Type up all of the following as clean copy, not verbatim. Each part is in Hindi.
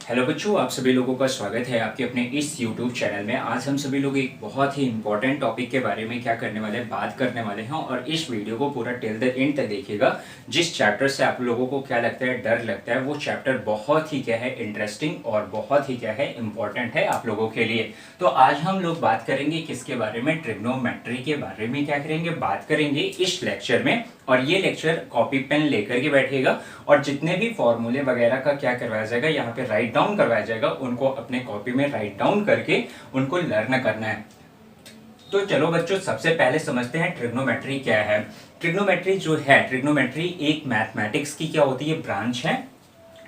हेलो बच्चों, आप सभी लोगों का स्वागत है आपके अपने इस YouTube चैनल में। आज हम सभी लोग एक बहुत ही इंपॉर्टेंट टॉपिक के बारे में क्या करने वाले हैं, बात करने वाले हैं। और इस वीडियो को पूरा टिल द एंड तक देखिएगा। जिस चैप्टर से आप लोगों को क्या लगता है, डर लगता है, वो चैप्टर बहुत ही क्या है इंटरेस्टिंग और बहुत ही क्या है इंपॉर्टेंट है आप लोगों के लिए। तो आज हम लोग बात करेंगे किसके बारे में, ट्रिग्नोमेट्री के बारे में क्या करेंगे, बात करेंगे इस लेक्चर में। और ये लेक्चर कॉपी पेन लेकर के बैठिएगा और जितने भी फॉर्मूले वगैरह का क्या करवाया जाएगा, यहाँ पे राइट डाउन करवाया जाएगा, उनको अपने कॉपी में राइट डाउन करके उनको लर्न करना है। तो चलो बच्चों, सबसे पहले समझते हैं ट्रिग्नोमेट्री क्या है। ट्रिग्नोमेट्री जो है, ट्रिग्नोमेट्री एक मैथमेटिक्स की क्या होती है, ब्रांच है।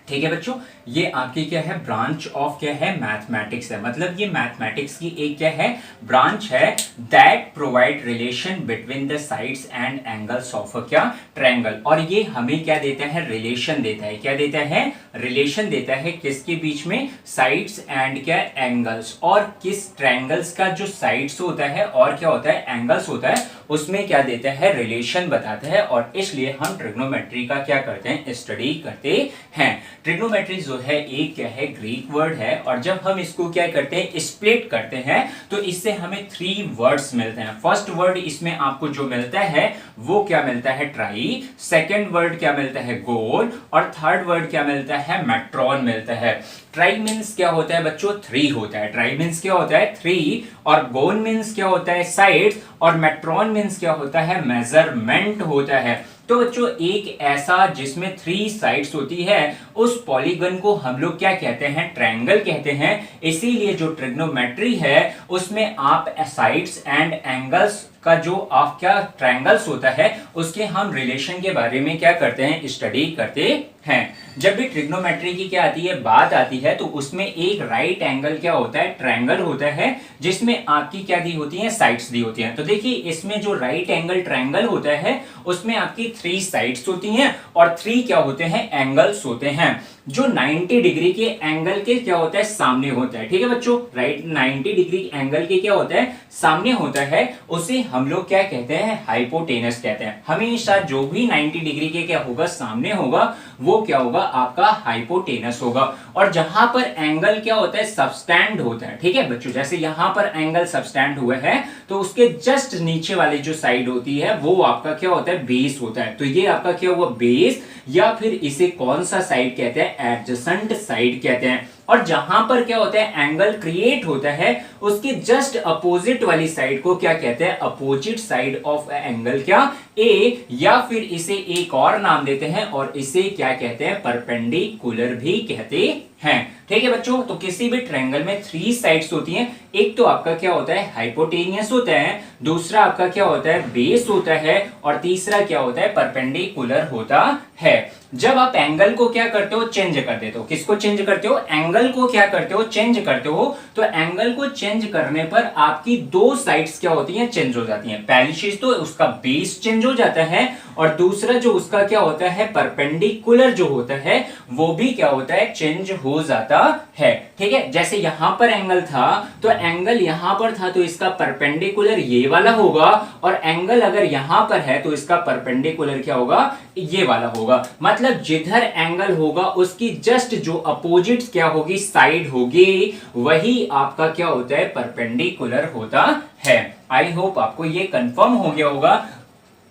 ठीक है बच्चों, ये आपकी क्या है, ब्रांच ऑफ क्या है, मैथमेटिक्स है। मतलब ये मैथमेटिक्स की एक क्या है, ब्रांच है that provide relation between the sides and angles of a क्या, ट्रायंगल। और ये हमें क्या देता है, रिलेशन देता है। क्या देता है, रिलेशन देता है किसके बीच में, साइड्स एंड क्या, एंगल्स। और किस ट्रायंगल्स का जो साइड्स होता है और क्या होता है, एंगल्स होता है, उसमें क्या देता है, रिलेशन बताता है। और इसलिए हम ट्रिग्नोमेट्री का क्या करते हैं, स्टडी करते हैं। ट्रिग्नोमेट्री जो है एक क्या है, ग्रीक वर्ड है। और जब हम इसको क्या करते हैं, स्प्लिट करते हैं, तो इससे हमें 3 वर्ड्स मिलते हैं। फर्स्ट वर्ड इसमें आपको जो मिलता है वो क्या मिलता है, ट्राई। सेकंड वर्ड क्या मिलता है, गोल। और थर्ड वर्ड क्या मिलता है, मेट्रॉन मिलता है। ट्राई मीन्स क्या होता है बच्चों, 3 होता है। ट्राई मीन्स क्या होता है, 3। और गोल मीन्स क्या होता है, साइड्स। और मेट्रॉन मीन्स क्या होता है, मेजरमेंट होता है। तो बच्चों, एक ऐसा जिसमें 3 साइड्स होती है, उस पॉलीगन को हम लोग क्या कहते हैं, ट्रायंगल कहते हैं। इसीलिए जो ट्रिग्नोमेट्री है उसमें आप साइड्स एंड एंगल्स का जो आप क्या ट्रायंगल्स होता है उसके हम रिलेशन के बारे में क्या करते हैं, स्टडी करते हैं। जब भी ट्रिग्नोमेट्री की क्या आती है, बात आती है, तो उसमें एक राइट एंगल क्या होता है, ट्रायंगल होता है, जिसमें आपकी क्या दी होती है, साइड्स दी होती हैं। तो देखिए, इसमें जो राइट एंगल ट्रायंगल होता है उसमें आपकी 3 साइड्स होती हैं और 3 क्या होते हैं, एंगल्स होते हैं, जो 90 डिग्री के एंगल के क्या होता है, सामने होता है। ठीक है बच्चों, राइट 90 डिग्री एंगल के क्या होता है, सामने होता है। उसे हम लोग क्या कहते हैं, हाइपोटेनस कहते हैं। हमेशा जो भी 90 डिग्री के क्या होगा, सामने होगा, वो क्या होगा, आपका हाइपोटेनस होगा। और जहां पर एंगल क्या होता है, सबस्टैंड होता है। ठीक है बच्चों, जैसे यहां पर एंगल सबस्टैंड हुए हैं, तो उसके जस्ट नीचे वाली जो साइड होती है वो आपका क्या होता है, बेस होता है। तो ये आपका क्या हुआ, बेस। या फिर इसे कौन सा साइड कहते हैं, एडजेसेंट साइड कहते हैं। और जहां पर क्या होता है, एंगल क्रिएट होता है, उसके जस्ट अपोजिट वाली साइड को क्या कहते हैं, अपोजिट साइड ऑफ एंगल क्या, ए। या फिर इसे एक और नाम देते हैं और इसे क्या कहते हैं, परपेंडिकुलर भी कहते हैं। ठीक है बच्चों, तो किसी भी ट्रायंगल में 3 साइड्स होती हैं। एक तो आपका क्या होता है, हाइपोटेनियस होता है, दूसरा आपका क्या होता है, बेस होता है, और तीसरा क्या होता है, परपेंडिकुलर होता है। जब आप एंगल को क्या करते हो, चेंज कर देते हो। किसको चेंज करते हो, एंगल को क्या करते हो, चेंज करते हो। तो एंगल को चेंज करने पर आपकी 2 साइड्स क्या होती हैं, चेंज हो जाती हैं। पहली चीज तो उसका बेस चेंज हो जाता है, और दूसरा जो उसका क्या होता है, परपेंडिकुलर जो होता है वो भी क्या होता है, चेंज हो जाता है। ठीक है, जैसे यहां पर एंगल था, तो एंगल यहां पर था, तो इसका परपेंडिकुलर ये वाला होगा। और एंगल अगर यहां पर है तो इसका परपेंडिकुलर क्या होगा, ये वाला होगा। मतलब जिधर एंगल होगा उसकी जस्ट जो अपोजिट क्या होगी, साइड होगी, वही आपका क्या होता है, परपेंडिकुलर होता है। आई होप आपको ये कंफर्म हो गया होगा।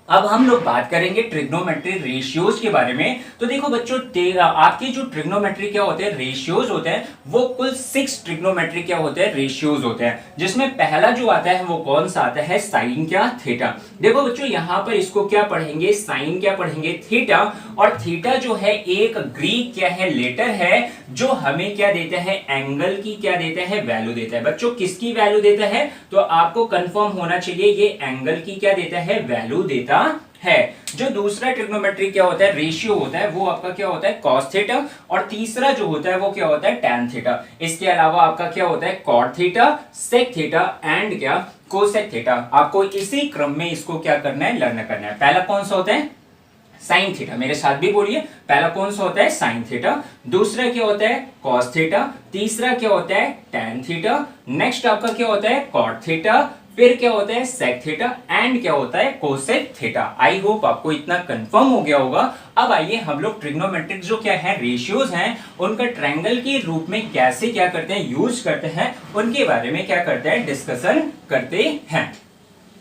अब हम लोग बात करेंगे ट्रिग्नोमेट्री रेशियोज के बारे में। तो देखो बच्चों, आपके जो ट्रिग्नोमेट्री क्या होते हैं, रेशियोज होते हैं, वो कुल 6 ट्रिग्नोमेट्री क्या होते हैं, रेशियोज होते हैं। जिसमें पहला जो आता है वो कौन सा आता है, साइन क्या, थीटा। देखो बच्चों, यहां पर इसको क्या पढ़ेंगे, साइन क्या पढ़ेंगे, थीटा। और थीटा जो है एक ग्रीक क्या है, लेटर है, जो हमें क्या देता है, एंगल की क्या देता है, वैल्यू देता है। बच्चों, किसकी वैल्यू देता है, तो आपको कंफर्म होना चाहिए, ये एंगल की क्या देता है, वैल्यू देता है। जो दूसरा ट्रिग्नोमेट्री क्या होता है, रेशियो होता है, वो आपका क्या होता है, कॉस थीटा। और तीसरा जो होता है वो क्या होता है, टैन थीटा। इसके अलावा आपका क्या होता है, cot theta, sec theta and क्या, कोसेक थीटा। आपको इसी क्रम में इसको क्या करना है, लर्न करना है। पहला कौन सा होता है, साइन थीटा। मेरे साथ भी बोलिए, पहला कौन सा होता है, साइन थीटा। दूसरा क्या होता है, कॉस थीटा। तीसरा क्या होता है, टैन थीटा। नेक्स्ट आपका क्या होता है, कॉट थीटा। फिर क्या होता है sec थीटा एंड क्या होता है cosec थीटा। आई होप आपको इतना कंफर्म हो गया होगा। अब आइए हम लोग ट्रिग्नोमेट्रिक जो क्या है रेशियोज हैं उनका ट्रायंगल के रूप में कैसे क्या करते हैं यूज करते हैं उनके बारे में क्या करते हैं डिस्कशन करते हैं।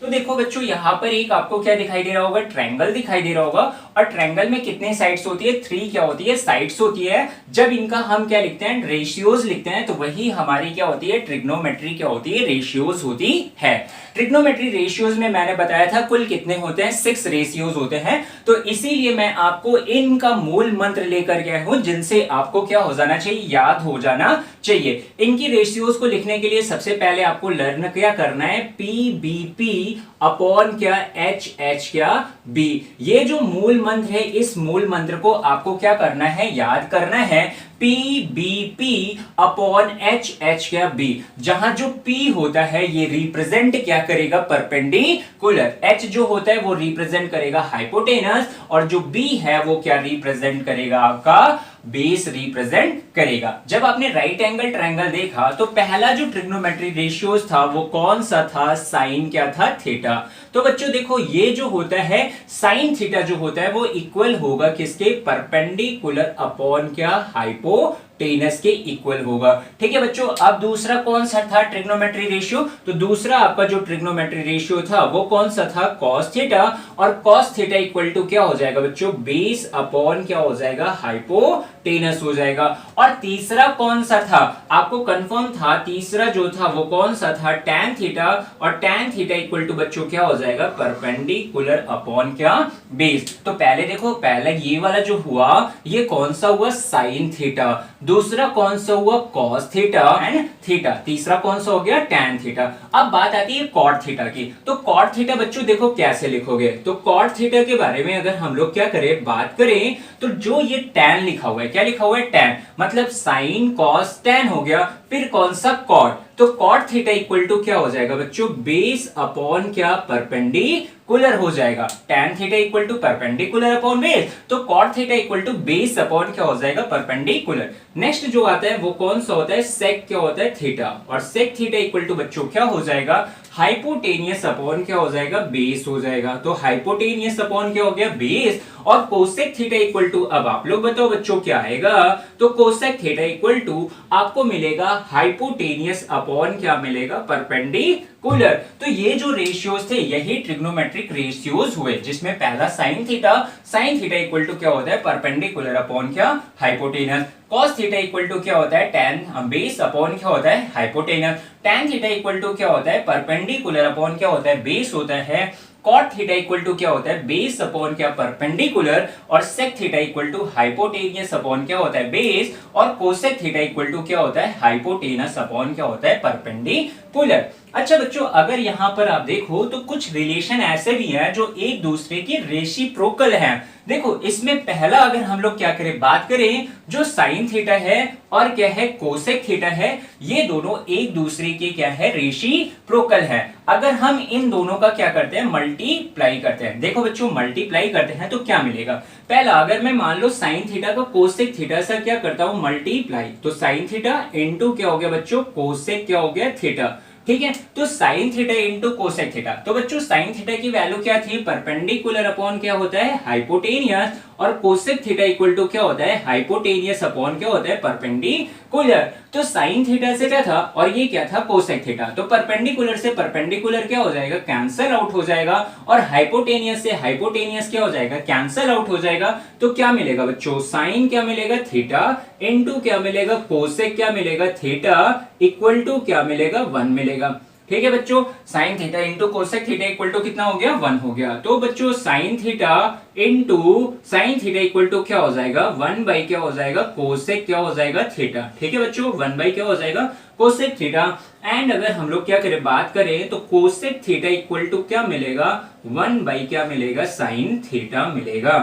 तो देखो बच्चों यहाँ पर एक आपको क्या दिखाई दे रहा होगा ट्रायंगल दिखाई दे रहा होगा और ट्रायंगल में कितने साइड्स होती है 3 क्या होती है साइड्स होती है। जब इनका हम क्या लिखते हैं रेशियोज लिखते हैं तो वही हमारी क्या होती है ट्रिग्नोमेट्री क्या होती है रेशियोज होती है। ट्रिग्नोमेट्री रेशियोज में मैंने बताया था कुल कितने होते हैं 6 रेशियोज होते हैं। तो इसीलिए मैं आपको इनका मूल मंत्र लेकर गया हूं जिनसे आपको क्या हो जाना चाहिए याद हो जाना चाहिए। इनकी रेशियोज को लिखने के लिए सबसे पहले आपको लर्न क्या करना है PBP अपॉन क्या HH क्या B। ये जो मूल मंत्र है इस मूल मंत्र को आपको क्या करना है याद करना है PBP अपॉन HH क्या B। जहां जो P होता है ये रिप्रेजेंट क्या करेगा परपेंडिकुलर, H जो होता है वो रिप्रेजेंट करेगा हाइपोटेनस और जो B है वो क्या रिप्रेजेंट करेगा आपका बेस रिप्रेजेंट करेगा। जब आपने राइट एंगल ट्रायंगल देखा तो पहला जो ट्रिग्नोमेट्री रेशियोज था वो कौन सा था साइन क्या था थीटा। तो बच्चों देखो ये जो होता है साइन थीटा जो होता है वो इक्वल होगा किसके परपेंडिकुलर अपॉन क्या हाइपोटेनस के इक्वल होगा। ठीक है बच्चों। अब दूसरा कौन सा था ट्रिग्नोमेट्री रेशियो, तो दूसरा आपका जो ट्रिग्नोमेट्री रेशियो था वो कौन सा था कॉस थीटा और कॉस थीटा इक्वल टू क्या हो जाएगा बच्चों बेस अपॉन क्या हो जाएगा हाइपोटेनस हो जाएगा। और तीसरा कौन सा था आपको कंफर्म था तीसरा जो था वो कौन सा था टैन थीटा और टैन थीटा इक्वल टू बच्चों क्या हो जाएगा परपेंडिकुलर अपॉन क्या बेस। तो पहले देखो पहले ये वाला जो हुआ ये कौन सा हुआ साइन थीटा, दूसरा कौन सा हुआ कॉस थीटा एंड थीटा, तीसरा कौन सा हो गया टैन थीटा। अब बात आती है कॉट थीटा की। तो कॉट थीटा बच्चों देखो कैसे लिखोगे, तो कॉट थीटा के बारे में अगर हम लोग क्या करें बात करें तो जो ये टैन लिखा हुआ है क्या लिखा हुआ है टैन मतलब साइन कॉस टैन हो गया। फिर कौन सा कॉट, तो कॉट थीटा इक्वल टू क्या हो जाएगा बच्चों बेस अपॉन क्या परपेंडिकुलर हो जाएगा। Tan theta equal to perpendicular upon base, तो cot theta equal to base upon क्या हो जाएगा परपेंडिकुलर। नेक्स्ट जो आता है वो कौन सा होता है सेक क्या होता है थीटा और सेक थीटा इक्वल टू बच्चों क्या हो जाएगा हाइपोटेनियस अपॉन क्या हो जाएगा बेस हो जाएगा। तो हाइपोटेनियस अपॉन क्या हो गया बेस और कोसेक थीटा इक्वल टू अब आप लोग बताओ बच्चों क्या आएगा, तो कोसेक थीटा इक्वल टू आपको मिलेगा हाइपोटेनियस अपॉन क्या मिलेगा परपेंडिकुलर। तो ये जो रेशियोज थे यही ट्रिग्नोमेट्रिक रेशियोज हुए जिसमें पहला साइन थीटा इक्वल टू क्या होता है परपेंडिकुलर अपॉन क्या hypotenuse, cos theta equal to क्या होता है tan बेस अपॉन क्या होता है hypotenuse, tan theta equal to क्या होता है परपेंडिकुलर अपॉन क्या होता है बेस होता है, cot थीटा इक्वल टू क्या होता है बेस अपॉन क्या परपेंडिकुलर और sec theta equal to hypotenuse upon क्या होता है बेस और cosec थीटा इक्वल टू क्या होता है हाइपोटेनस अपॉन क्या होता है परपेंडिकुलर। अच्छा बच्चों अगर यहां पर आप देखो तो कुछ रिलेशन ऐसे भी हैं जो एक दूसरे की रेसिप्रोकल हैं। देखो इसमें पहला अगर हम लोग क्या करें बात करें जो साइन थीटा है और क्या है कोसेक थीटा है ये दोनों एक दूसरे के क्या है रेसिप्रोकल है। अगर हम इन दोनों का क्या करते हैं मल्टीप्लाई करते हैं, देखो बच्चों मल्टीप्लाई करते हैं तो क्या मिलेगा, पहला अगर मैं मान लो साइन थीटा का कोसेक थीटा से क्या करता हूं मल्टीप्लाई, तो साइन थीटा इंटू क्या हो गया बच्चों कोसेक क्या हो गया थीटा। ठीक है तो sign theta into cosec theta, तो बच्चों साइन थीटा की वैल्यू क्या थी परपेंडिकुलर अपॉन क्या होता है हाइपोटेनियस और कोसेक थीटा इक्वल टू क्या होता है हाइपोटेनियस अपॉन क्या होता है परपेंडिकुलर। तो साइन थीटा से क्या था और ये क्या था कोसेक थीटा, तो परपेंडिकुलर से परपेंडिकुलर क्या हो जाएगा कैंसल आउट हो जाएगा और हाइपोटेनियस से हाइपोटेनियस क्या हो जाएगा कैंसल आउट हो जाएगा। तो क्या मिलेगा बच्चों साइन क्या मिलेगा थीटा इंटू क्या मिलेगा कोसेक क्या मिलेगा थीटा इक्वल टू क्या मिलेगा 1 मिलेगा। ठीक है बच्चों sine theta into cosec theta equal to कितना हो गया 1 हो गया। तो बच्चों sine theta into sine theta equal to क्या हो जाएगा 1 बाई क्या हो जाएगा कोसेक क्या हो जाएगा थीटा। ठीक है बच्चों 1 बाई क्या हो जाएगा कोसेक थीटा एंड अगर हम लोग क्या करें बात करें तो कोसेक थीटा इक्वल टू क्या मिलेगा 1 बाई क्या मिलेगा साइन थीटा मिलेगा।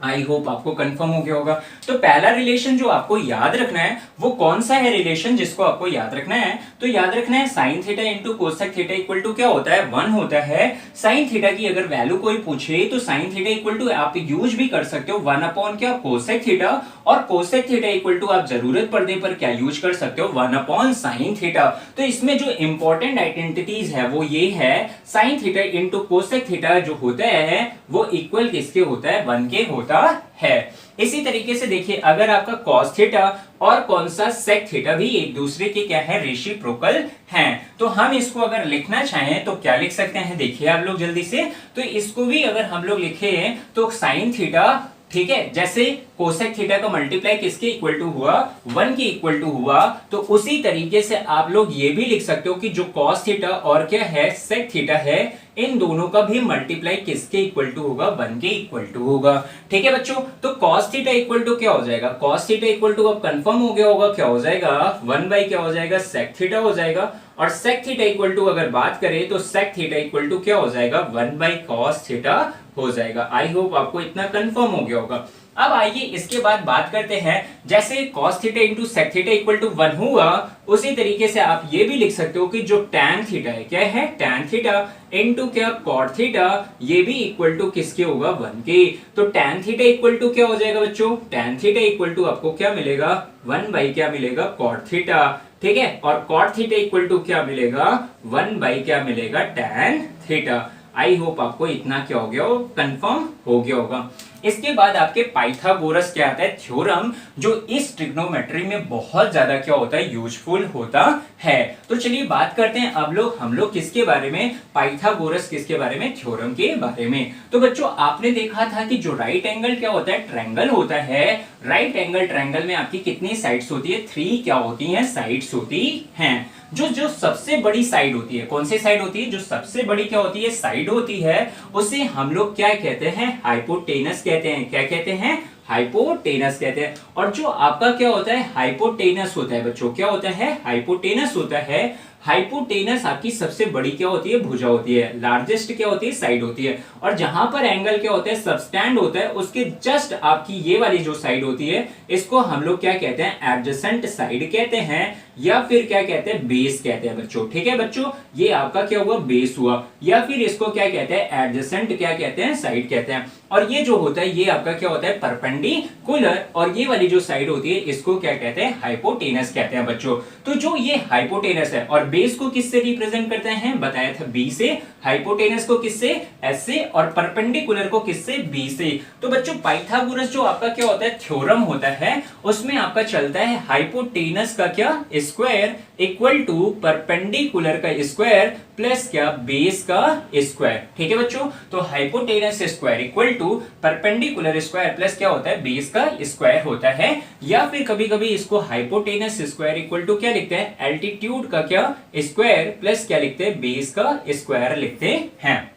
आई होप आपको कंफर्म हो गया होगा। तो पहला रिलेशन जो आपको याद रखना है वो कौन सा है रिलेशन जिसको आपको याद रखना है, तो याद रखना है sine theta into cosec theta equal to क्या होता है, 1 होता है। साइन थीटा की अगर वैल्यू कोई पूछे तो साइन थीटा इक्वल टू आप यूज भी कर सकते हो 1 अपॉन क्या कोसेक थीटा, और कोसेक थीटा इक्वल टू आप जरूरत पड़ने पर क्या यूज कर सकते हो 1 अपॉन साइन थीटा। तो इसमें जो इंपॉर्टेंट आइडेंटिटीज है वो ये है, sine theta into cosec theta जो होता है वो इक्वल किसके होता है, 1 के होता है। इसी तरीके से देखिए अगर आपका कॉस थीटा और कौन सा सेक थीटा भी एक दूसरे के क्या है, रेसिप्रोकल हैं, तो हम इसको अगर लिखना चाहें तो क्या लिख सकते हैं, देखिए आप लोग जल्दी से। तो इसको भी अगर हम लोग लिखे तो साइन थीटा, ठीक है, जैसे कोसेक थीटा का मल्टीप्लाई किसके इक्वल टू हुआ, 1 के इक्वल टू हुआ, तो उसी तरीके से आप लोग ये भी लिख सकते हो कि जो कॉस थीटा और क्या है सेक थीटा है, इन दोनों का भी मल्टीप्लाई किसके इक्वल टू होगा, 1 के इक्वल टू होगा। ठीक है बच्चों, तो कॉस थीटा इक्वल टू क्या हो जाएगा, कॉस थीटा इक्वल टू अब कंफर्म हो गया होगा, क्या हो जाएगा 1 बाई क्या हो जाएगा, सेक थीटा हो जाएगा। और सेक थीटा इक्वल टू अगर बात करें तो सेक थीटा इक्वल टू क्या हो जाएगा, 1 बाई कॉस थीटा हो जाएगा। आई होप आपको इतना कंफर्म हो गया होगा। अब आइए इसके बाद बात करते हैं, जैसे cos theta into sec theta equal to 1 हुआ, उसी तरीके से आप ये भी लिख सकते हो कि जो tan थीटा है, क्या है tan थीटा इंटू क्या cot थीटा, ये भी इक्वल टू किसके होगा, 1 के। तो tan थीटा इक्वल टू क्या हो जाएगा बच्चों, tan थीटा इक्वल टू आपको क्या मिलेगा, 1 बाई क्या मिलेगा, cot थीटा, ठीक है, और cot थीटा इक्वल टू क्या मिलेगा, 1 बाई क्या मिलेगा, tan थीटा। आई होप आपको इतना क्या हो गया हो, कंफर्म हो गया होगा। इसके बाद आपके पाइथागोरस क्या आता है, थ्योरम, जो इस ट्रिग्नोमेट्री में बहुत ज्यादा क्या होता है, यूजफुल होता है। तो चलिए बात करते हैं अब हम लोग किसके बारे में, पाइथागोरस किसके बारे में, थ्योरम के बारे में। तो बच्चों आपने देखा था कि जो राइट एंगल क्या होता है, ट्रायंगल होता है। राइट एंगल ट्रायंगल में आपकी कितनी साइड्स होती है, 3 क्या होती है, साइड्स होती हैं। जो सबसे बड़ी साइड होती है, कौन सी साइड होती है, जो सबसे बड़ी क्या होती है, साइड होती है, उसे हम लोग क्या कहते हैं, हाइपोटेनस कहते हैं। क्या कहते हैं, हाइपोटेनस कहते हैं। और जो आपका क्या होता है, हाइपोटेनस होता है बच्चों, क्या होता है, हाइपोटेनस होता है। हाइपोटेनस आपकी सबसे बड़ी क्या होती है, भुजा होती है, लार्जेस्ट क्या होती है, साइड होती है। और जहां पर एंगल क्या होता है, सबस्टैंड होता है, उसके जस्ट आपकी ये वाली जो साइड होती है, इसको हम लोग क्या कहते हैं, एडजेसेंट साइड कहते हैं, या फिर क्या कहते हैं, बेस कहते हैं बच्चों। ठीक है बच्चों, ये आपका क्या हुआ, बेस हुआ, या फिर इसको क्या कहते हैं, एडजेसेंट क्या कहते हैं, साइड कहते हैं। और ये जो होता है ये आपका क्या होता है, परपेंडिकुलर, और ये वाली जो साइड होती है इसको क्या कहते हैं, हाइपोटेनस कहते हैं बच्चों। तो जो ये हाइपोटेनस है, और बेस को किससे रिप्रेजेंट करते हैं, बताया था बी से, हाइपोटेनस को किससे, एस से, और परपेंडिकुलर को किससे, बी से। तो बच्चों पाइथागोरस जो आपका क्या होता है, थ्योरम होता है, उसमें आपका चलता है हाइपोटेनस का क्या, स्क्वायर इक्वल टू परपेंडिकुलर का स्क्वायर प्लस क्या, बेस का स्क्वायर। ठीक है बच्चों, तो hypotenuse square equal to perpendicular square plus क्या होता है, बेस का स्क्वायर होता है। या फिर कभी कभी इसको हाइपोटेनस स्क्वायर इक्वल टू क्या लिखते हैं, एल्टीट्यूड का क्या, स्क्वायर प्लस क्या लिखते हैं, बेस का स्क्वायर लिखते हैं।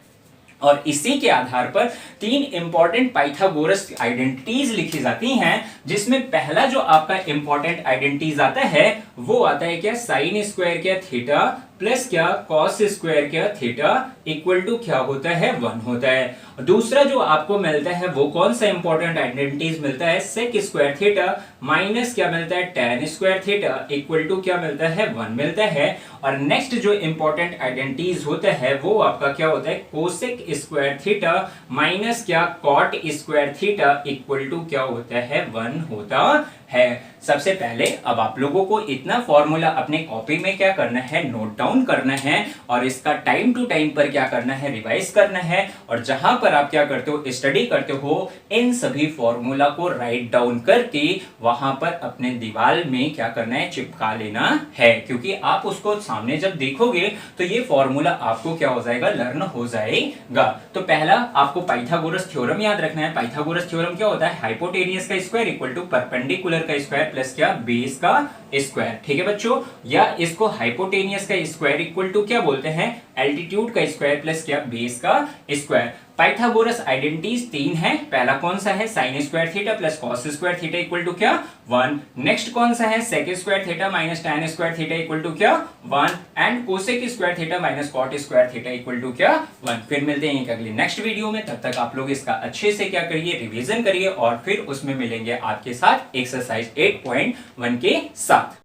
और इसी के आधार पर 3 इंपॉर्टेंट पाइथागोरस आइडेंटिटीज लिखी जाती हैं, जिसमें पहला जो आपका इंपॉर्टेंट आइडेंटिटीज आता है वो आता है क्या, साइन स्क्वायर क्या थीटा प्लस क्या कॉस स्क्वायर क्या थीटा इक्वल टू क्या होता है, 1 होता है। दूसरा जो आपको मिलता है वो कौन सा इंपॉर्टेंट आइडेंटिटीज मिलता है, सेक स्क्वायर थीटा माइनस क्या मिलता है, tan square theta equal to क्या मिलता है, 1 मिलता है। और नेक्स्ट जो इंपॉर्टेंट आइडेंटिटीज होता है वो आपका क्या होता है, कोसेक स्क्वायर थीटा माइनस क्या cot square theta equal to क्या होता है, 1 होता है। सबसे पहले अब आप लोगों को इतना फॉर्मूला अपने कॉपी में क्या करना है, नोट डाउन करना है, और इसका टाइम टू टाइम पर क्या करना है, रिवाइज करना है। और जहां पर आप क्या करते हो, स्टडी करते हो, इन सभी फॉर्मूला को राइट डाउन करके वहां पर अपने दीवार में क्या करना है, चिपका लेना है, क्योंकि आप उसको सामने जब देखोगे तो ये फॉर्मूला आपको क्या हो जाएगा, लर्न हो जाएगा। तो पहला आपको पाइथागोरस थ्योरम याद रखना है। पाइथागोरस थ्योरम क्या होता है, हाइपोटेनियस का स्क्वायर इक्वल टू परपेंडिकुलर का स्क्वायर प्लस क्या, बेस का स्क्वायर। ठीक है बच्चों, या इसको हाइपोटेनियस का स्क्वायर इक्वल टू क्या बोलते हैं, एल्टीट्यूड का स्क्वायर प्लस क्या, बेस का स्क्वायर। पाइथागोरस आइडेंटिटीज 3 है। पहला कौन सा है, sine square theta plus cos square theta equal to क्या 1। नेक्स्ट कौन सा है, sec square theta minus tan square theta equal to क्या 1 and cosec square theta minus cot square theta equal to क्या 1। फिर मिलते हैं एक अगली नेक्स्ट वीडियो में, तब तक आप लोग इसका अच्छे से क्या करिए, रिवीजन करिए और फिर उसमें मिलेंगे आपके साथ एक्सरसाइज 8.1 के साथ।